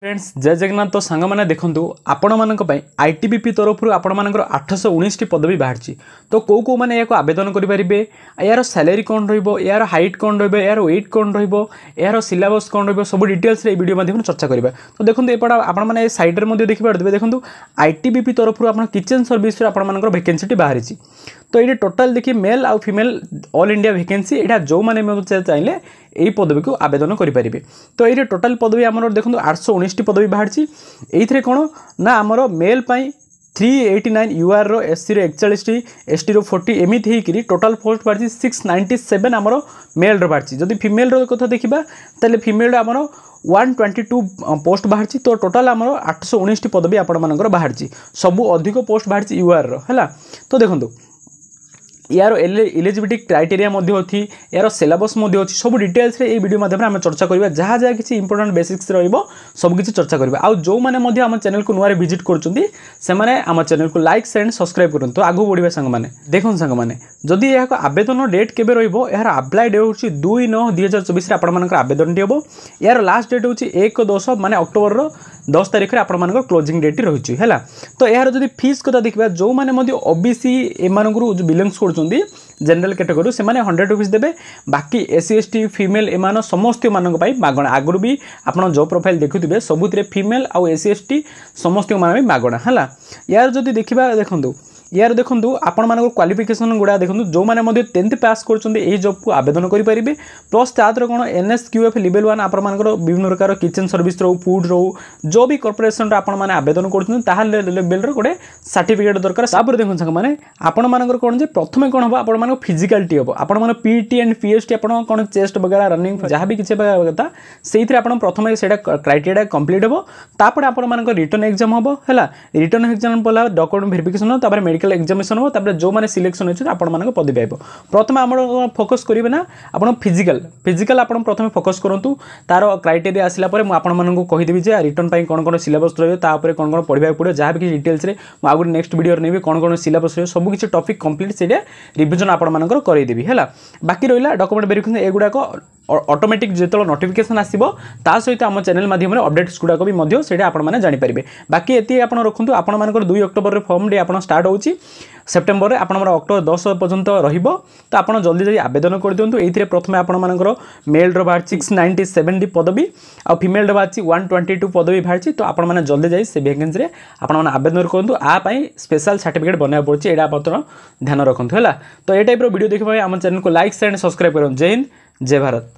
Friends जय जगन्नाथ। तो सांग मैंने देखूँ आपण मान आईटीबीपी तरफ आपण मान 819 पदवी बाहरी। तो कौ कौ मैंने या आवेदन करेंगे, यार सैलरी कौन यार हाइट कौन यार वेट कौन यार सिलेबस कौन सब डिटेल्स वीडियो माध्यम चर्चा करवा। तो देखो एपट आपने सैड्रे देखिए देखो आईटीबीपी तरफ आप किचन सर्विस वैकेंसी बाहरी। तो ये टोटाल देखिए मेल आउ फीमेल ऑल इंडिया वैकेंसी यहाँ जो मैंने चाहिए यही पदवी को आवेदन करेंगे। तो ये टोटाल पदवी आम देखो 819 पदवी बाहरी। ये कौन ना आमर मेल 389 यूआर रो एससी रो 41 एसटी रो 40 एमती होकर टोटाल पोस्ट बाहरी 697 आमर मेल रो बाहरी। जदि फीमेल रो कथा देखा ताले फीमेल आमर 122 पोस्ट बाहरी। तो टोटाल आमर 819 पदवी आपण मानकर बाहरी। सबू अधिक पोस्ट बाहरी यूआर रो है। तो देखो यार एलिजिबिलिटी क्राइटेरिया अच्छी यार सिलेबस अच्छी सब डिटेल्स ये वीडियो माध्यम आम चर्चा करवा। जहाँ जहाँ किसी इंपोर्टेंट बेसिक्स रबकि चर्चा करवा। आउ जो मैंने आम चैनल को नुआ विजिट कर चैनल को लाइक एंड सब्सक्राइब करूँ। तो आगू बढ़िया सांग मैंने देखो सांग मैंने जदि यह आवेदन डेट के यार अप्लाई डेट हूँ 2/9/2024 आपर आवेदन टी हम। यार लास्ट डेट हूँ 1/10 माने अक्टोबर 10 तारीख में आपर क्लोजिंग डेट रही है। तो यार जब फीस कथा देखा जो मैंने ओबीसी एम जो बिलोंग्स कर जनरल कैटेगरी से 100 रुपीज देवे। बाकी एससी एसटी फीमेल एम समस्त मागणा। आगुरी भी आप जो प्रोफाइल देखुए सबुत फीमेल आउ एससी एसटी समस्त मागणा है। यार जदि देखा देखूँ यार देखो आपण मान क्वालिफिकेशन गुड़ा देखो जो मैंने 10th पास कर जॉब को आवेदन करेंगे। प्लस तार कौन NSQF लेवल 1 आप विभिन्न प्रकार किचन सर्विस रो फूड रो जो भी कॉर्पोरेशन मैंने आवेदन कर गोटे सर्टिफिकेट दरकार। तापर देखो सांग मैंने आपण मान कौन प्रथम कौन हम आप फिजिकालिटी हम आप पीटी एंड पीएचटी आप कौन चेस्ट वगैरह रनिंग जहाँ भी किसी कथा से प्रथम से क्राइटेरिया कंप्लीट हम। तापर आप रिटर्न एग्जाम हम है। रिटर्न एग्जाम पड़ा डॉक्यूमेंट वेरिफिकेशन तापर मेडिकल एग्जामिनेशन हो। तापर जो मैंने सिलेक्शन होती है पदवी पाइब। प्रथम आम फोकस करेंगे ना आप फिजिकल आप प्रथम फोकस करूँ। तार क्राइटेरिया आसला मुझे कहीदेवी रिटर्न कौन कौन सिलेबस रही कौन कौन पढ़ा पड़ो जहाँ भी किसी डिटेल्स आगे नेक्स्ट वीडियो नहीं कौन कौन सिलेबस रही सब किसी टॉपिक कंप्लीट से रिविजन आप करदेवी है। बाकी रहा डॉक्यूमेंट वेरिफिकेशन एगुड़ाक ऑटोमेटिक जो नोटिफिकेशन आसो ता सहित आम चैनल माध्यम अपडेट्स गुड़ाक भी आपने जानीपारे। बाकी ये आप रखुद आप 2 अक्टोबर फॉर्म डे आप स्टार्ट हो सेप्टेम्बर आप अक्टोबर 10 पर्यंत रहिबो। तो आप जल्दी जल्दी आवेदन कर दिंतु। ये प्रथम आपर मेल बाहर 697 पदवी आ फीमेल बाहर 122 पदवी बाहरी। तो आप जल्दी जाए से वैकेंसी आप आवेदन करूँ। आपाई स्पेशल सर्टिफिकेट बनवा पड़े यहाँ आप ध्यान रखुँ है। तो ये टाइप वीडियो देखा आम चैनल को लाइक एंड सब्सक्राइब करूँ। जय हिंद जय भारत।